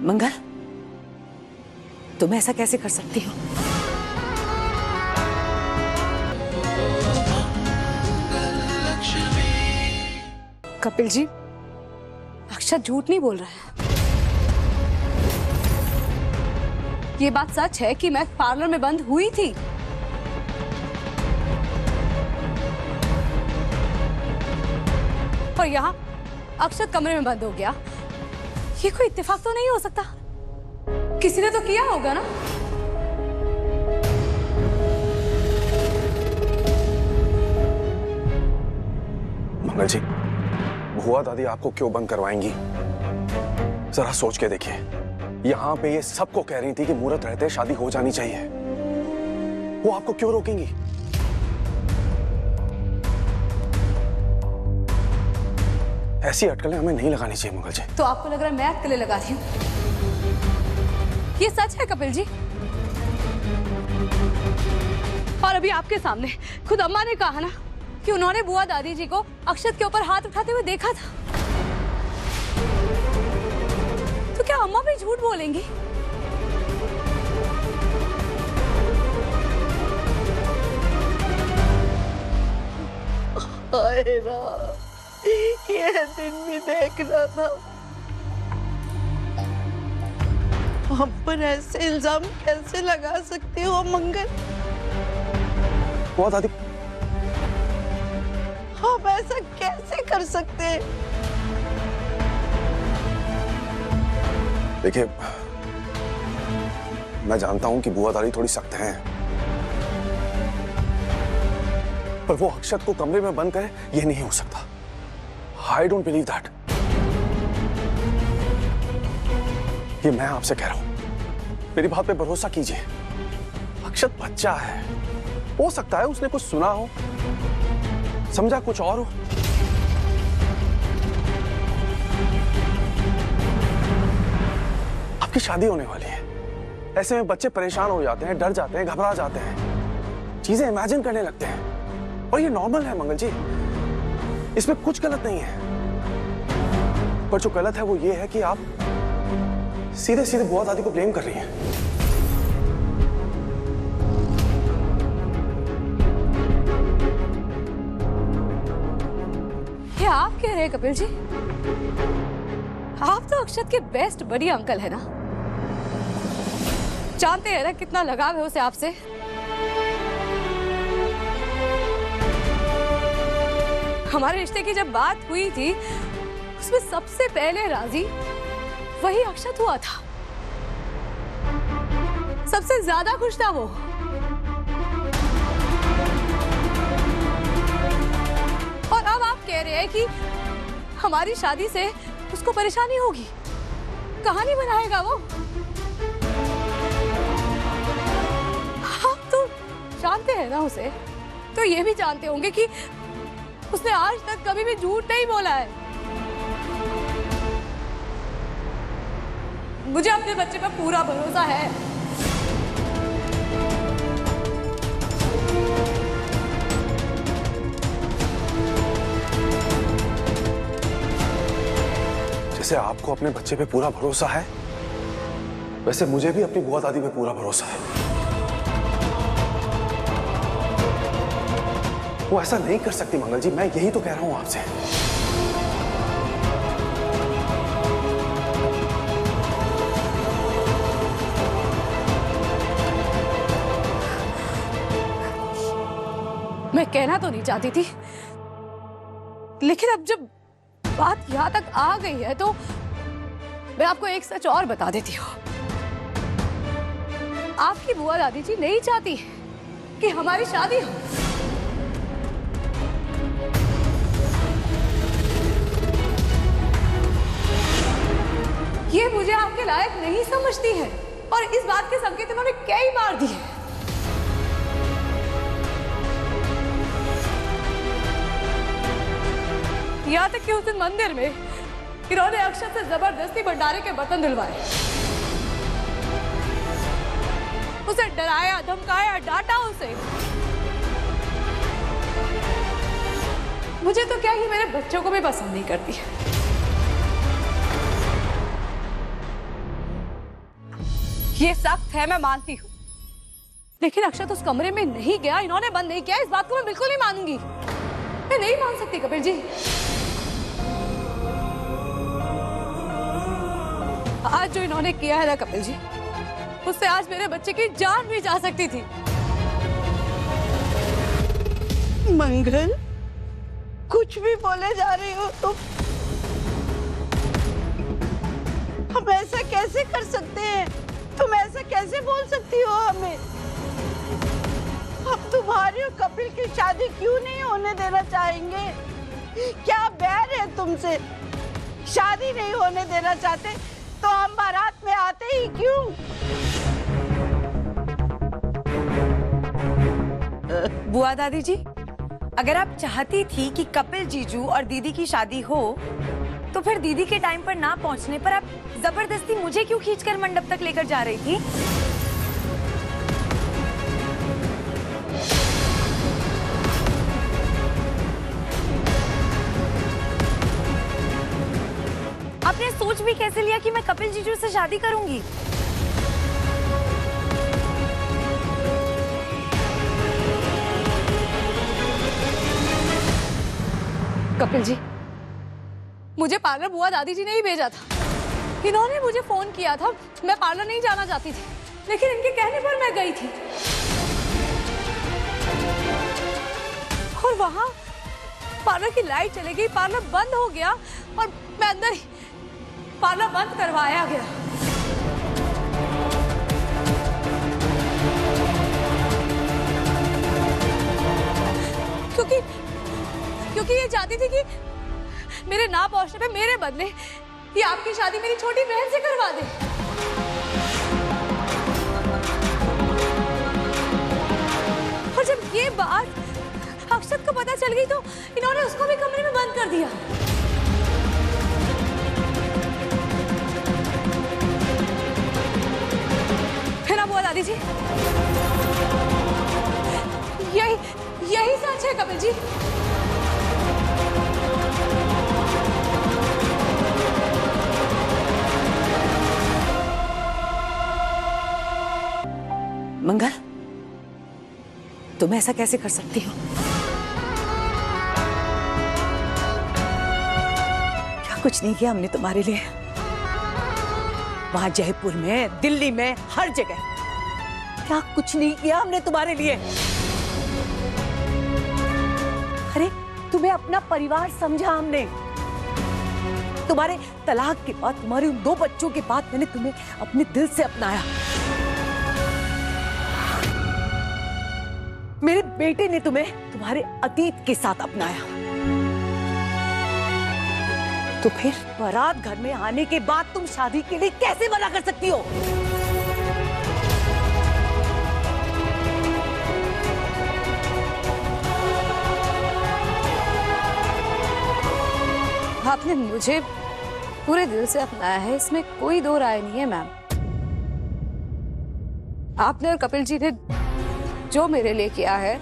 मंगल, तुम ऐसा कैसे कर सकती हो? कपिल जी, अक्षत झूठ नहीं बोल रहा है। ये बात सच है कि मैं पार्लर में बंद हुई थी। और यहाँ अक्षत कमरे में बंद हो गया। ये कोई इत्तेफाक तो नहीं हो सकता। किसी ने तो किया होगा ना। मंगल जी, बुआ दादी आपको क्यों बंद करवाएंगी? जरा सोच के देखिए। यहाँ पे ये सबको कह रही थी कि मुहूर्त रहते शादी हो जानी चाहिए। वो आपको क्यों रोकेंगी? ऐसी अटकलें हमें नहीं लगानी चाहिए मंगल जी। तो आपको लग रहा है मैं अटकलें लगा रही हूँ? ये सच है कपिल जी। और अभी आपके सामने खुद अम्मा ने कहा ना कि उन्होंने बुआ दादी जी को अक्षत के ऊपर हाथ उठाते हुए देखा था। तो क्या अम्मा भी झूठ बोलेंगी? ये दिन भी देखना था। हम पर ऐसे इल्जाम कैसे लगा सकते हो मंगल? बुआ दादी, हम ऐसा कैसे कर सकते हैं? देखिए, मैं जानता हूं कि बुआ दादी थोड़ी सख्त हैं, पर वो अक्षत को कमरे में बंद करे ये नहीं हो सकता। I don't believe that. ये मैं आपसे कह रहा हूं, मेरी बात पे भरोसा कीजिए। अक्षत बच्चा है, हो सकता है उसने कुछ सुना हो, समझा कुछ और हो। आपकी शादी होने वाली है, ऐसे में बच्चे परेशान हो जाते हैं, डर जाते हैं, घबरा जाते हैं, चीजें इमेजिन करने लगते हैं, और ये नॉर्मल है मंगल जी, इसमें कुछ गलत नहीं है। पर जो गलत है वो ये है कि आप सीधे सीधे बुआ दादी को ब्लेम कर रही हैं। क्या आप कह रहे हैं कपिल जी? आप तो अक्षत के बेस्ट बड़ी अंकल है ना, जानते हैं ना कितना लगाव है उसे आपसे। हमारे रिश्ते की जब बात हुई थी उसमें सबसे पहले राजी वही अक्षत हुआ था, सबसे ज्यादा खुश था वो। और अब आप कह रहे हैं कि हमारी शादी से उसको परेशानी होगी, कहानी बनाएगा वो। आप तो जानते हैं ना उसे, तो ये भी जानते होंगे कि उसने आज तक कभी भी झूठ नहीं बोला है। मुझे अपने बच्चे पर पूरा भरोसा है। जैसे आपको अपने बच्चे पे पूरा भरोसा है, वैसे मुझे भी अपनी बुआ दादी पे पूरा भरोसा है। वो ऐसा नहीं कर सकती मंगल जी, मैं यही तो कह रहा हूं आपसे। मैं कहना तो नहीं चाहती थी, लेकिन अब जब बात यहां तक आ गई है तो मैं आपको एक सच और बता देती हूँ। आपकी बुआ दादी जी नहीं चाहती कि हमारी शादी हो। ये मुझे आपके लायक नहीं समझती है, और इस बात के संकेत उन्होंने कई बार दिए। यहाँ तक कि उस दिन मंदिर में इन्होंने अक्षत से जबरदस्ती भंडारे के बर्तन दिलवाए, उसे डराया, धमकाया, डांटा उसे। मुझे तो क्या ही मेरे बच्चों को भी पसंद नहीं करती। ये सख्त है, मैं मानती हूँ, लेकिन अक्षत उस कमरे में नहीं गया, इन्होंने बंद नहीं किया, इस बात को मैं बिल्कुल नहीं मानूंगी। मैं नहीं मान सकती कपिल जी। आज जो इन्होंने किया है ना कपिल जी, उससे आज मेरे बच्चे की जान भी जा सकती थी। मंगल, कुछ भी बोले जा रही हो तुम। हम ऐसा कैसे कर सकते हैं? तुम ऐसा कैसे बोल सकती हो हमें? हम तुम्हारी और कपिल की शादी क्यों नहीं होने देना चाहेंगे? क्या बैर है तुमसे? शादी नहीं होने देना चाहते तो हम बारात में आते ही क्यों? बुआ दादी जी, अगर आप चाहती थी कि कपिल जीजू और दीदी की शादी हो, तो फिर दीदी के टाइम पर ना पहुंचने पर आप जबरदस्ती मुझे क्यों खींचकर मंडप तक लेकर जा रही थी? आपने सोच भी कैसे लिया कि मैं कपिल जीजू से शादी करूंगी? कपिल जी, मुझे पार्लर बुआ दादी जी ने ही भेजा था। इन्होंने मुझे फोन किया था। मैं पार्लर नहीं जाना चाहती थी, लेकिन इनके कहने पर मैं गई थी। और वहां पार्लर की लाइट चली गई, पार्लर बंद हो गया और मैं अंदर ही पार्लर बंद करवाया गया। क्योंकि ये चाहती थी कि मेरे ना पहुंचने पे मेरे बदले ये आपकी शादी मेरी छोटी बहन से करवा दे। और जब ये बात अक्षत को पता चल गई तो इन्होंने उसको भी कमरे में बंद कर दिया। है ना बुआ दादी जी? यही सच है कपिल जी। मंगल, तुम ऐसा कैसे कर सकती हो? क्या कुछ नहीं किया हमने तुम्हारे लिए? वहां जयपुर में, दिल्ली में, हर जगह क्या कुछ नहीं किया हमने तुम्हारे लिए? अरे तुम्हें अपना परिवार समझा हमने। तुम्हारे तलाक के बाद, तुम्हारे उन 2 बच्चों के बाद मैंने तुम्हें अपने दिल से अपनाया। मेरे बेटे ने तुम्हें तुम्हारे अतीत के साथ अपनाया। तो फिर बारात घर में आने के बाद तुम शादी के लिए कैसे मना कर सकती हो? आपने मुझे पूरे दिल से अपनाया है, इसमें कोई दो राय नहीं है मैम। आपने और कपिल जी ने जो मेरे लिए किया है,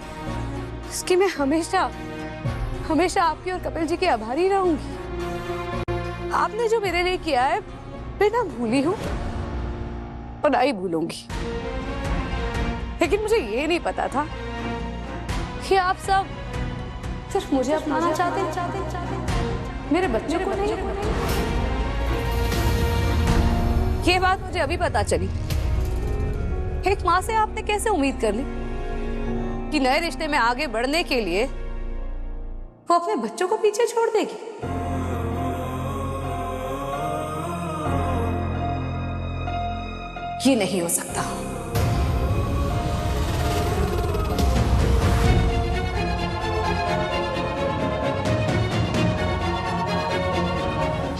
इसकी मैं हमेशा हमेशा आपकी और कपिल जी की आभारी रहूंगी। आपने जो मेरे लिए किया है मैं ना भूली हूं और ना ही भूलूंगी। लेकिन मुझे ये नहीं पता था कि आप सब सिर्फ मुझे अपनाना चाहते मेरे बच्चों को नहीं। ये बात मुझे अभी पता चली। एक माँ से आपने कैसे उम्मीद कर ली कि नए रिश्ते में आगे बढ़ने के लिए वो अपने बच्चों को पीछे छोड़ देगी? ये नहीं हो सकता।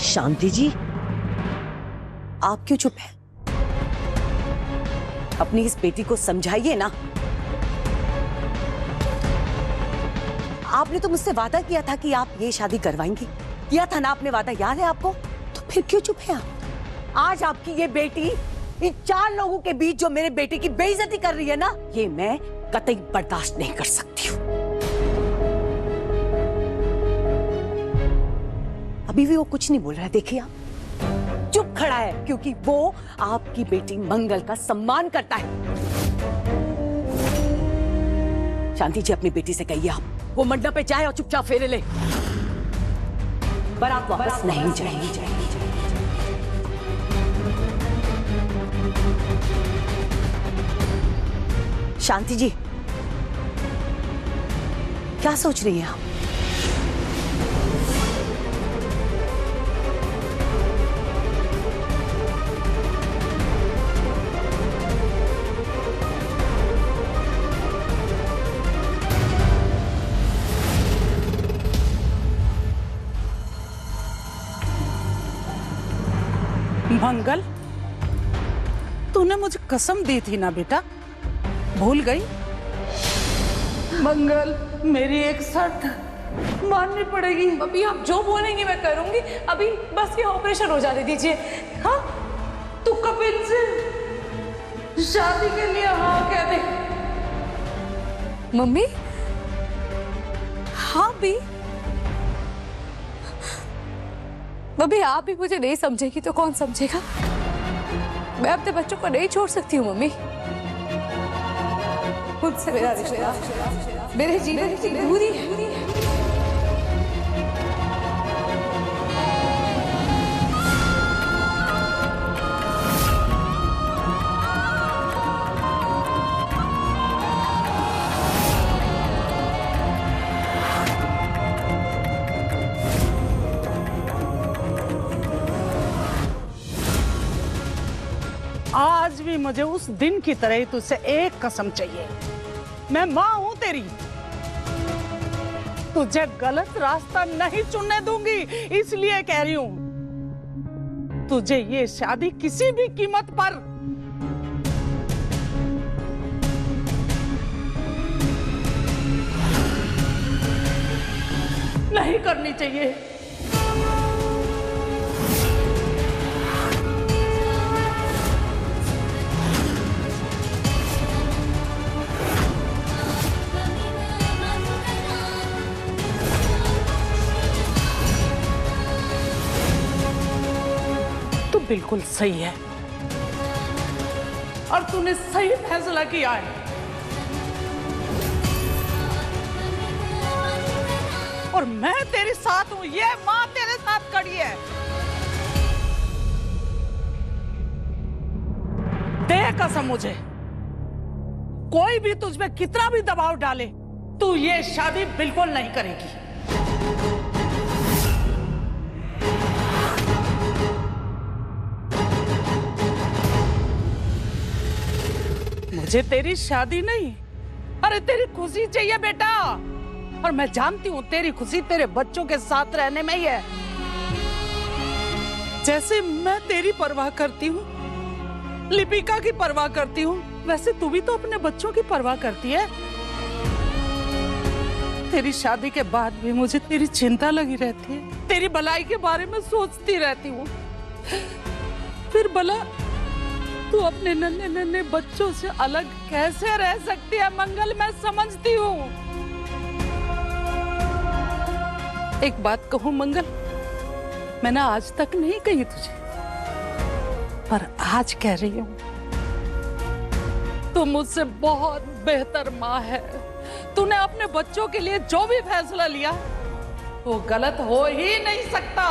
शांति जी, आप क्यों चुप हैं? अपनी इस बेटी को समझाइए ना। आपने तो मुझसे वादा किया था कि आप ये शादी करवाएंगी। किया था ना आपने वादा, याद है आपको? तो फिर क्यों चुप हैं आप? आज आपकी ये बेटी इन 4 लोगों के बीच जो मेरे बेटे की बेइज्जती कर रही है ना, ये मैं कतई बर्दाश्त नहीं कर सकती हूँ। अभी भी वो कुछ नहीं बोल रहा है, देखिए आप, चुप खड़ा खड़ा है क्योंकि वो आपकी बेटी मंगल का सम्मान करता है। शांति जी, अपनी बेटी से कहिए आप वो मंडप पे जाए और चुपचाप फेरे ले। बारात वापस नहीं जाएगी। शांति जी, क्या सोच रही हैं आप? मंगल, तूने मुझे कसम दी थी ना बेटा, भूल गई? मंगल, मेरी एक शर्त माननी पड़ेगी। अभी आप जो बोलेंगी मैं करूंगी। अभी बस ये ऑपरेशन हो जाने दीजिए। हाँ, तू कपिल से शादी के लिए हाँ कह दे। मम्मी? हाँ भी? मम्मी, आप भी मुझे नहीं समझेगी तो कौन समझेगा? मैं अपने बच्चों को नहीं छोड़ सकती हूँ मम्मी। मुझसे मेरा रिश्ता मेरे जीवन की पूरी है। आज भी मुझे उस दिन की तरह ही तुझसे एक कसम चाहिए। मैं माँ हूं तेरी, तुझे गलत रास्ता नहीं चुनने दूंगी, इसलिए कह रही हूं तुझे ये शादी किसी भी कीमत पर नहीं करनी चाहिए। बिल्कुल सही है और तूने सही फैसला किया है। और मैं तेरे साथ हूं, ये मां तेरे साथ खड़ी है। दे कसम मुझे, कोई भी तुझ पे कितना भी दबाव डाले, तू ये शादी बिल्कुल नहीं करेगी। मुझे तेरी शादी नहीं, अरे तेरी खुशी चाहिए बेटा। और मैं जानती हूँ तेरी खुशी तेरे बच्चों के साथ रहने में ही है। जैसे मैं तेरी परवाह करती हूँ, लिपिका की परवाह करती हूँ, वैसे तू भी तो अपने बच्चों की परवाह करती है। तेरी शादी के बाद भी मुझे तेरी चिंता लगी रहती है, तेरी भलाई के बारे में सोचती रहती हूँ। फिर भला तू अपने नन्हे नन्हे बच्चों से अलग कैसे रह सकती है मंगल, मैं समझती हूँ। एक बात कहूँ मंगल, मैंने आज तक नहीं कही तुझे, पर आज कह रही हूँ, तू मुझसे बहुत बेहतर माँ है। तूने अपने बच्चों के लिए जो भी फैसला लिया वो गलत हो ही नहीं सकता।